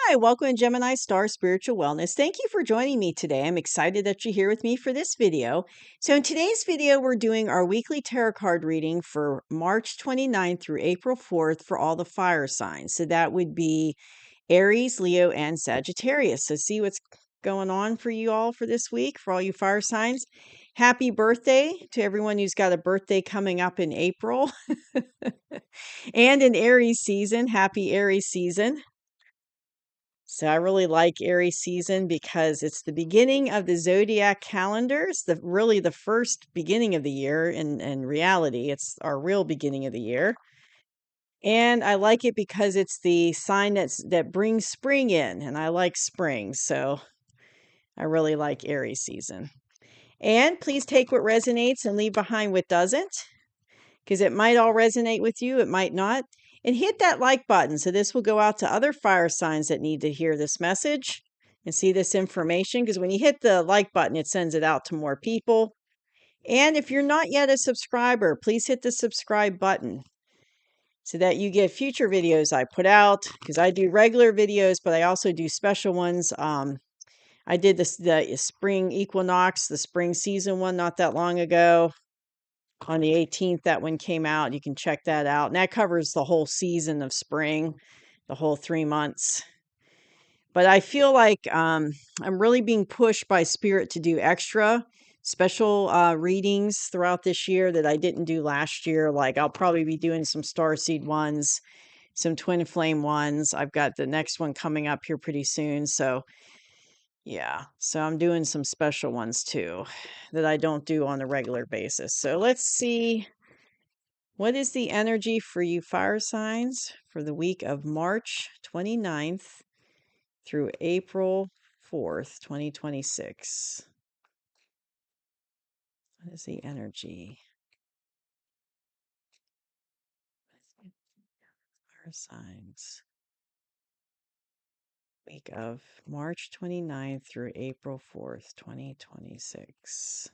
Hi, welcome to Gemini Star Spiritual Wellness. Thank you for joining me today. I'm excited that you're here with me for this video. So in today's video, we're doing our weekly tarot card reading for March 29th through April 4th for all the fire signs. So that would be Aries, Leo, and Sagittarius. So see what's going on for you all for this week, for all you fire signs. Happy birthday to everyone who's got a birthday coming up in April. And in Aries season, happy Aries season. So I really like Aries season because it's the beginning of the zodiac calendars, really the first beginning of the year in reality. It's our real beginning of the year. And I like it because it's the sign that brings spring in, and I like spring, so I really like Aries season. And please take what resonates and leave behind what doesn't, because it might all resonate with you, it might not. And hit that like button so this will go out to other fire signs that need to hear this message and see this information, because when you hit the like button, it sends it out to more people. And if you're not yet a subscriber, please hit the subscribe button so that you get future videos I put out, because I do regular videos, but I also do special ones. I did the spring equinox, the spring season one not that long ago. On the 18th, that one came out. You can check that out. And that covers the whole season of spring, the whole 3 months. But I feel like I'm really being pushed by Spirit to do extra special readings throughout this year that I didn't do last year. Like I'll probably be doing some starseed ones, some twin flame ones. I've got the next one coming up here pretty soon. So yeah, so I'm doing some special ones too that I don't do on a regular basis. So let's see, what is the energy for you fire signs for the week of March 29th through April 4th, 2026? What is the energy? Fire signs. Week of March 29th through April 4th, 2026.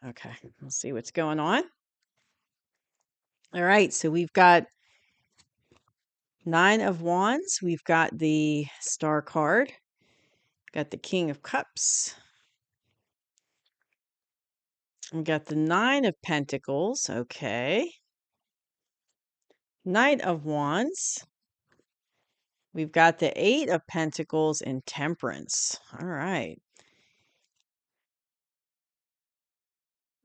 Okay, we'll see what's going on. All right, so we've got 9 of Wands. We've got the Star card. Got the King of Cups. We got the 9 of Pentacles. Okay. Knight of Wands. We've got the 8 of Pentacles and Temperance. All right.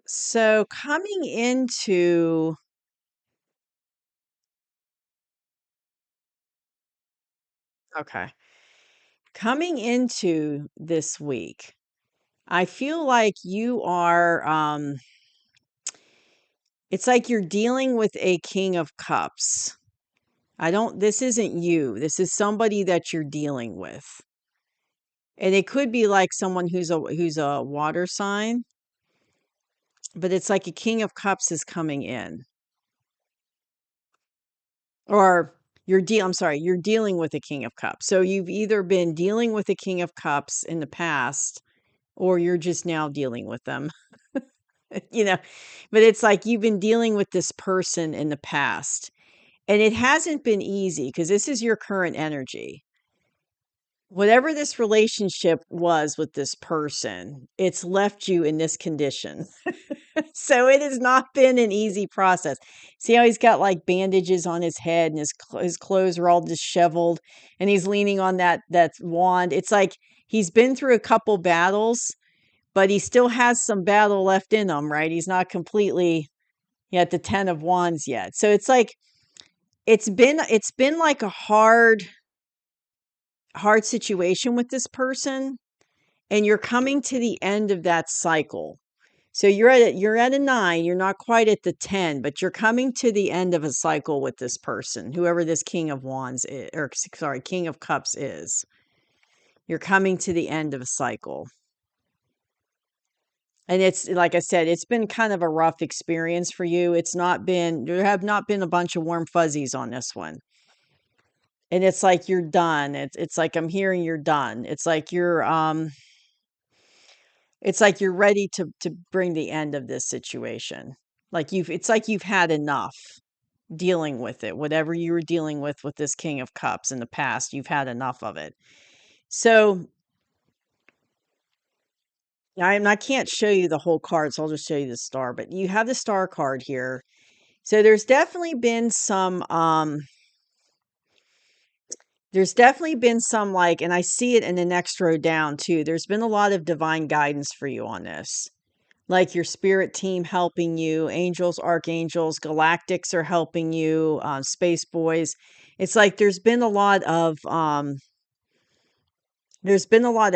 So coming into coming into this week, I feel like you are it's like you're dealing with a King of Cups. This isn't you. This is somebody that you're dealing with. And it could be like someone who's a water sign, but it's like a King of Cups is coming in. Or you're dealing with a King of Cups. So you've either been dealing with a King of Cups in the past, or you're just now dealing with them. you know, but it's like you've been dealing with this person in the past. And it hasn't been easy because this is your current energy. Whatever this relationship was with this person, it's left you in this condition. So it has not been an easy process. See how he's got like bandages on his head and his clothes are all disheveled and he's leaning on that wand. It's like he's been through a couple battles, but he still has some battle left in him, right? He's not completely at the 10 of Wands yet. So it's like it's been like a hard situation with this person, and you're coming to the end of that cycle. So you're at a 9, you're not quite at the 10, but you're coming to the end of a cycle with this person, whoever this King of Wands is, or sorry, King of Cups is. You're coming to the end of a cycle. And it's like I said, it's been kind of a rough experience for you. There have not been a bunch of warm fuzzies on this one. And it's like you're done. It's like I'm hearing you're done. It's like you're ready to bring the end of this situation. It's like you've had enough. dealing with it. Whatever you were dealing with this King of Cups in the past, you've had enough of it. So I can't show you the whole card, so I'll just show you the star. But you have the star card here. So there's definitely been some like, and I see it in the next row down too. There's been a lot of divine guidance for you on this. Like your spirit team helping you, angels, archangels, galactics are helping you, space boys. It's like there's been a lot of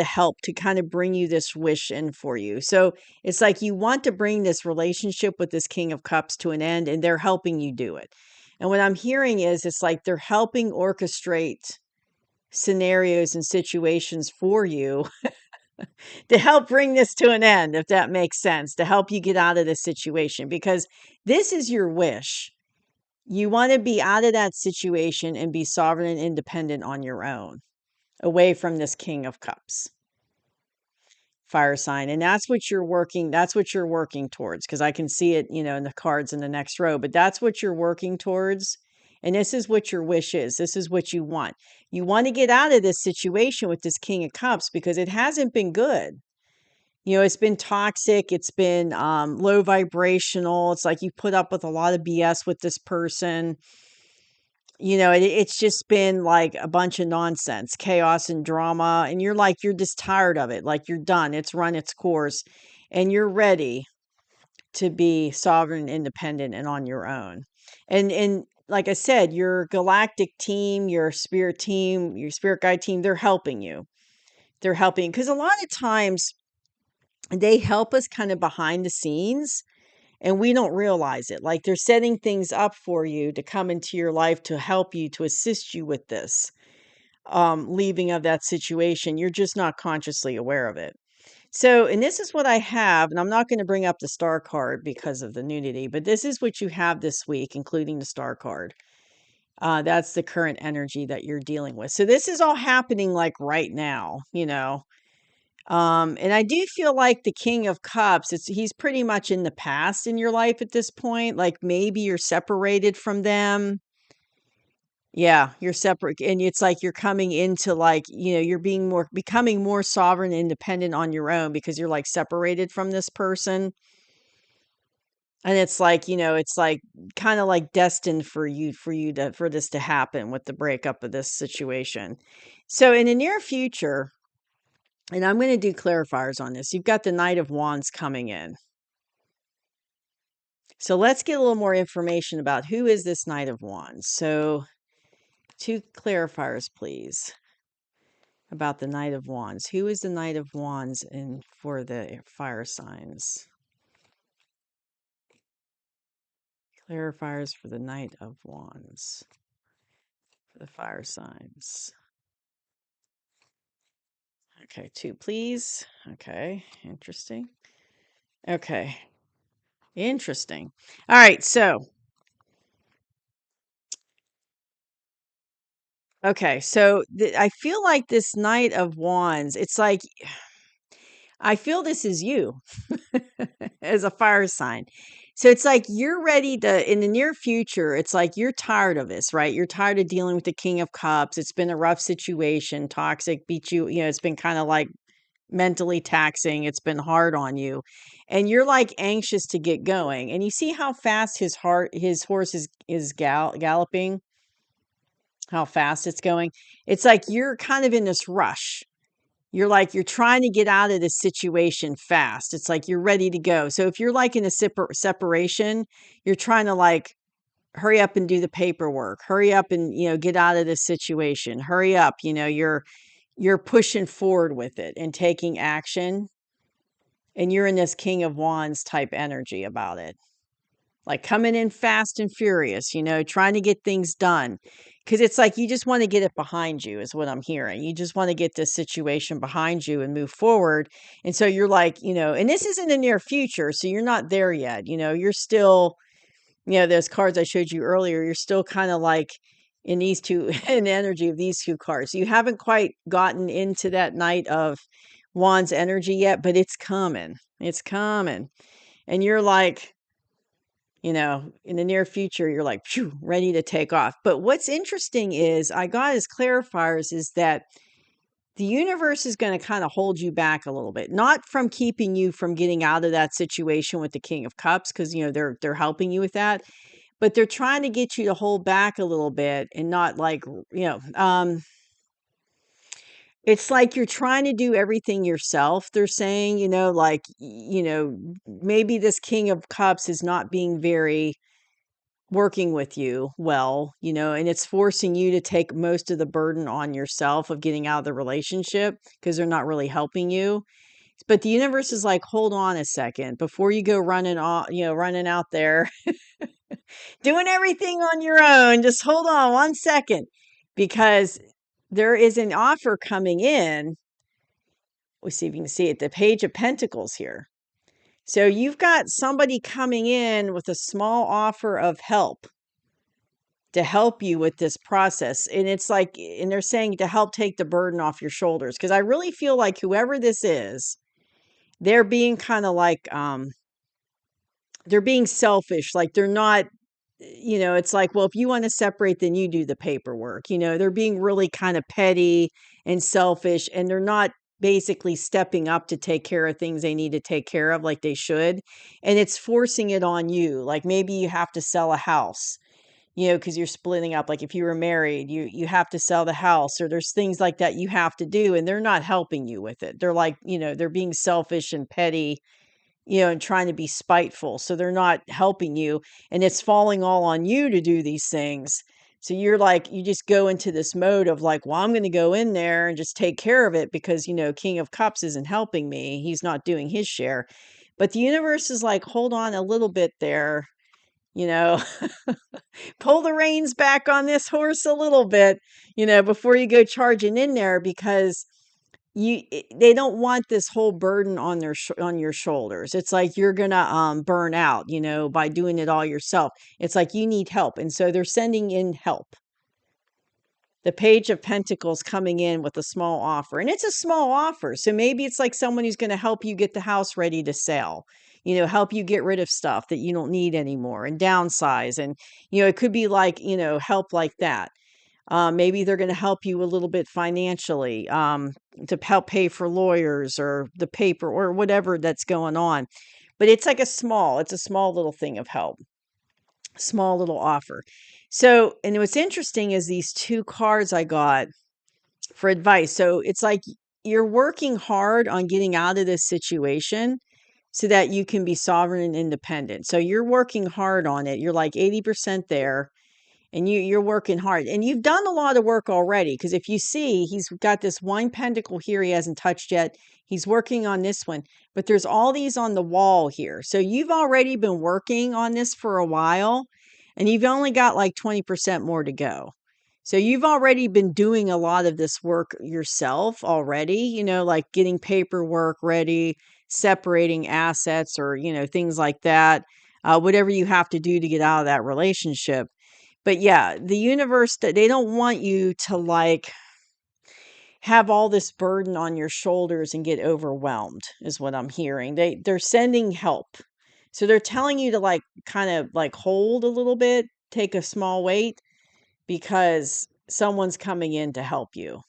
help to kind of bring you this wish in for you. So it's like you want to bring this relationship with this King of Cups to an end, and they're helping you do it. And what I'm hearing is it's like they're helping orchestrate scenarios and situations for you to help bring this to an end, if that makes sense, to help you get out of this situation, because this is your wish. You want to be out of that situation and be sovereign and independent on your own, away from this King of Cups fire sign. And that's what you're working towards, because I can see it, in the cards in the next row, but that's what you're working towards. And this is what your wish is. This is what you want. You want to get out of this situation with this King of Cups because it hasn't been good. It's been toxic. It's been low vibrational. It's like you put up with a lot of BS with this person. It's just been like a bunch of nonsense, chaos and drama. And you're just tired of it. Like you're done. It's run its course and you're ready to be sovereign, independent, and on your own. And like I said, your galactic team, your spirit guide team, they're helping you. They're helping because a lot of times they help us kind of behind the scenes and we don't realize it. Like they're setting things up for you to come into your life to help you, to assist you with this leaving of that situation. You're just not consciously aware of it. So, and this is what I have, and I'm not going to bring up the star card because of the nudity, but this is what you have this week, including the star card. That's the current energy that you're dealing with. So this is all happening like right now. And I do feel like the King of Cups, he's pretty much in the past in your life at this point. Like maybe you're separated from them. Yeah, you're separate. And it's like you're coming into like, you're becoming more sovereign and independent on your own because you're like separated from this person. And it's like kind of like destined for this to happen with the breakup of this situation. So in the near future, and I'm going to do clarifiers on this. You've got the Knight of Wands coming in. So let's get a little more information about who is this Knight of Wands. So 2 clarifiers, please, about the Knight of Wands. Who is the Knight of Wands for the fire signs? Clarifiers for the Knight of Wands for the fire signs. Okay, 2, please. Okay, interesting. Okay, interesting. All right, so okay, so I feel like this Knight of Wands, it's like I feel this is you as a fire sign. So it's like you're ready to, in the near future, it's like you're tired of this, right? You're tired of dealing with the King of Cups. It's been a rough situation, toxic, it's been kind of like mentally taxing. It's been hard on you. And you're like anxious to get going. And you see how fast his horse is galloping, how fast it's going. It's like you're kind of in this rush. You're trying to get out of this situation fast. It's like you're ready to go. So if you're like in a separation, you're trying to like hurry up and do the paperwork, hurry up and, get out of this situation, hurry up. You're pushing forward with it and taking action. And you're in this King of Wands type energy about it. Like coming in fast and furious, trying to get things done. Because it's like you just want to get it behind you, is what I'm hearing. You just want to get this situation behind you and move forward. And so you're like, and this is in the near future. So you're not there yet. You're still, those cards I showed you earlier, you're still kind of like in these two, in the energy of these 2 cards. You haven't quite gotten into that Knight of Wands energy yet, but it's coming. It's coming. And you're like, You know, in the near future, you're like, phew, ready to take off. But what's interesting is I got as clarifiers is that the universe is going to kind of hold you back a little bit, not from keeping you from getting out of that situation with the King of Cups, because you know they're helping you with that, but they're trying to get you to hold back a little bit and not like it's like you're trying to do everything yourself. They're saying, like maybe this King of Cups is not being very working with you well, and it's forcing you to take most of the burden on yourself of getting out of the relationship because they're not really helping you. But the universe is like, hold on a second before you go running off, running out there, doing everything on your own. Just hold on one second because there is an offer coming in. We'll see if you can see it. The Page of Pentacles here. So you've got somebody coming in with a small offer of help to help you with this process. And it's like, and they're saying to help take the burden off your shoulders. Cause I really feel like whoever this is, they're being kind of like, they're being selfish. Like they're not, it's like, well, if you want to separate, then you do the paperwork. They're being really kind of petty and selfish, and they're not basically stepping up to take care of things they need to take care of like they should. And it's forcing it on you. Like maybe you have to sell a house, because you're splitting up. Like if you were married, you have to sell the house, or there's things like that you have to do, and they're not helping you with it. They're like, they're being selfish and petty, and trying to be spiteful. So they're not helping you, and it's falling all on you to do these things. So you're like, you just go into this mode of like, well, I'm going to go in there and just take care of it because, King of Cups isn't helping me. He's not doing his share. But the universe is like, hold on a little bit there, you know, pull the reins back on this horse a little bit, before you go charging in there, because they don't want this whole burden on on your shoulders. It's like you're gonna burn out, by doing it all yourself. It's like you need help, and so they're sending in help. The Page of Pentacles coming in with a small offer, and it's a small offer. So maybe it's like someone who's going to help you get the house ready to sell, help you get rid of stuff that you don't need anymore and downsize. And, it could be like, help like that. Maybe they're going to help you a little bit financially, to help pay for lawyers or the paper or whatever that's going on. But it's like it's a small little thing of help, small little offer. So, and what's interesting is these two cards I got for advice. So it's like you're working hard on getting out of this situation so that you can be sovereign and independent. So you're working hard on it. You're like 80% there, and you're working hard. And you've done a lot of work already, because if you see, he's got this one pentacle here he hasn't touched yet. He's working on this one, but there's all these on the wall here. So you've already been working on this for a while, and you've only got like 20% more to go. So you've already been doing a lot of this work yourself already, like getting paperwork ready, separating assets, or, things like that. Whatever you have to do to get out of that relationship. But yeah, the universe, they don't want you to like have all this burden on your shoulders and get overwhelmed, is what I'm hearing. They're sending help. So they're telling you to like kind of like hold a little bit, take a small weight, because someone's coming in to help you.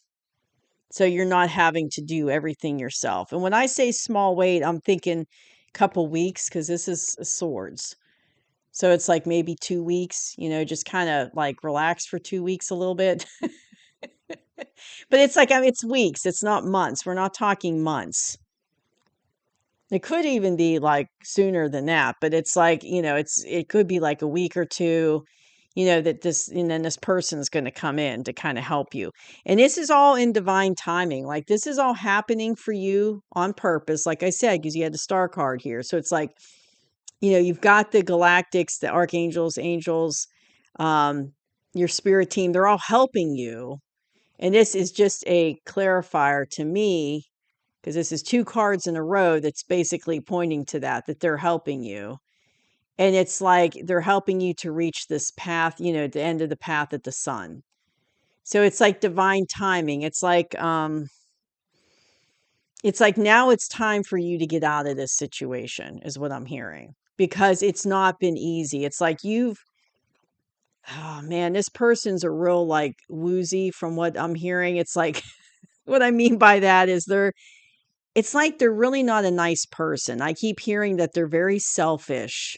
So you're not having to do everything yourself. And when I say small weight, I'm thinking couple weeks, because this is swords. So it's like maybe 2 weeks, just kind of like relax for 2 weeks a little bit. But it's like, I mean, it's weeks. It's not months. We're not talking months. It could even be like sooner than that, but it's like, it could be like a week or two, that this, and then this person's going to come in to kind of help you. And this is all in divine timing. Like this is all happening for you on purpose. Like I said, because you had the star card here. So it's like, you've got the galactics, the archangels, angels, your spirit team, they're all helping you. And this is just a clarifier to me, because this is two cards in a row that's basically pointing to that they're helping you. And it's like they're helping you to reach this path, the end of the path at the sun. So it's like divine timing. It's like now it's time for you to get out of this situation, is what I'm hearing. because it's not been easy. It's like oh man, this person's a real like woozy from what I'm hearing. It's like, what I mean by that is it's like they're really not a nice person. I keep hearing that they're very selfish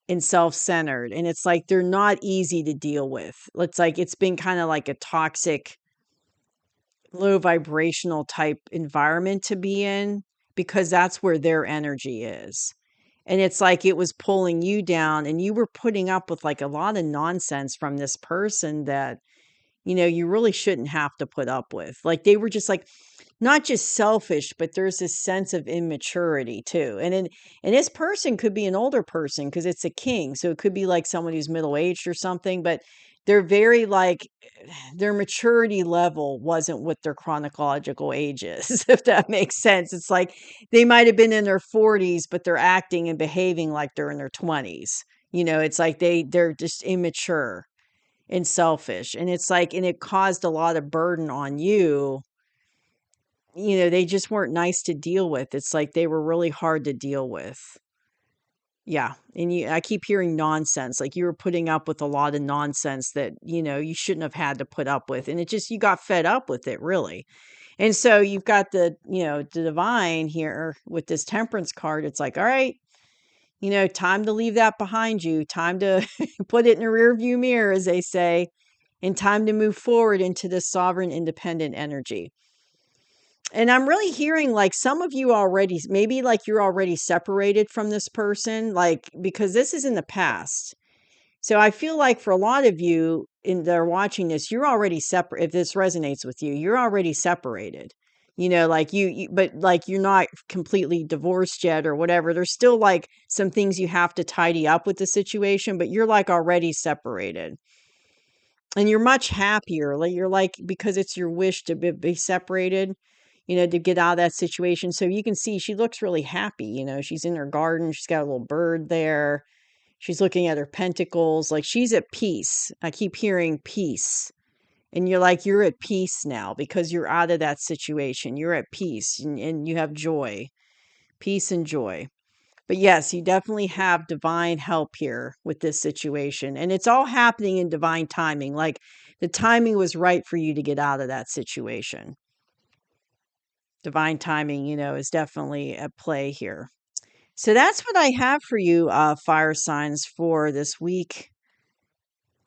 and self-centered, and it's like they're not easy to deal with. It's like it's been kind of like a toxic, low vibrational type environment to be in because that's where their energy is. And it's like it was pulling you down and you were putting up with like a lot of nonsense from this person that, you really shouldn't have to put up with. Like they were just like not just selfish, but there's this sense of immaturity too. And this person could be an older person because it's a king. So it could be like someone who's middle-aged or something, but they're very like their maturity level wasn't what their chronological age is, if that makes sense. It's like they might have been in their 40s, but they're acting and behaving like they're in their 20s. It's like they're just immature and selfish. And it's like, and it caused a lot of burden on you. They just weren't nice to deal with. It's like they were really hard to deal with. Yeah, and I keep hearing nonsense, like you were putting up with a lot of nonsense that, you shouldn't have had to put up with, and it just you got fed up with it, really. And so you've got the divine here with this temperance card. It's like, all right, time to leave that behind you, time to put it in a rear view mirror, as they say, and time to move forward into this sovereign, independent energy. And I'm really hearing like some of you already, maybe like you're already separated from this person, like because this is in the past. So I feel like for a lot of you in that are watching this, you're already separate. If this resonates with you, you're already separated. Like but like you're not completely divorced yet or whatever. There's still like some things you have to tidy up with the situation, but you're like already separated. And you're much happier. Like you're like because it's your wish to be separated, to get out of that situation. So you can see she looks really happy. She's in her garden. She's got a little bird there. She's looking at her pentacles. Like she's at peace. I keep hearing peace. And you're like, you're at peace now because you're out of that situation. You're at peace and you have joy, peace and joy. But yes, you definitely have divine help here with this situation. And it's all happening in divine timing. Like the timing was right for you to get out of that situation. Divine timing, is definitely at play here. So that's what I have for you, fire signs, for this week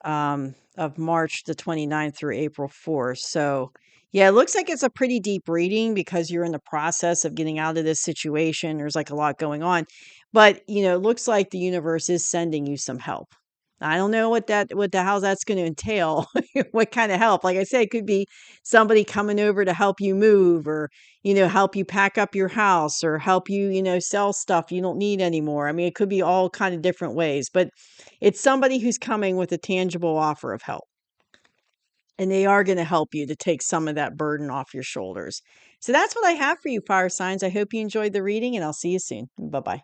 of March the 29th through April 4th. So, yeah, it looks like it's a pretty deep reading because you're in the process of getting out of this situation. There's like a lot going on. But, it looks like the universe is sending you some help. I don't know how that's going to entail, what kind of help. Like I said, it could be somebody coming over to help you move or, help you pack up your house or help you, sell stuff you don't need anymore. I mean, it could be all kind of different ways, but it's somebody who's coming with a tangible offer of help. And they are going to help you to take some of that burden off your shoulders. So that's what I have for you, fire signs. I hope you enjoyed the reading, and I'll see you soon. Bye-bye.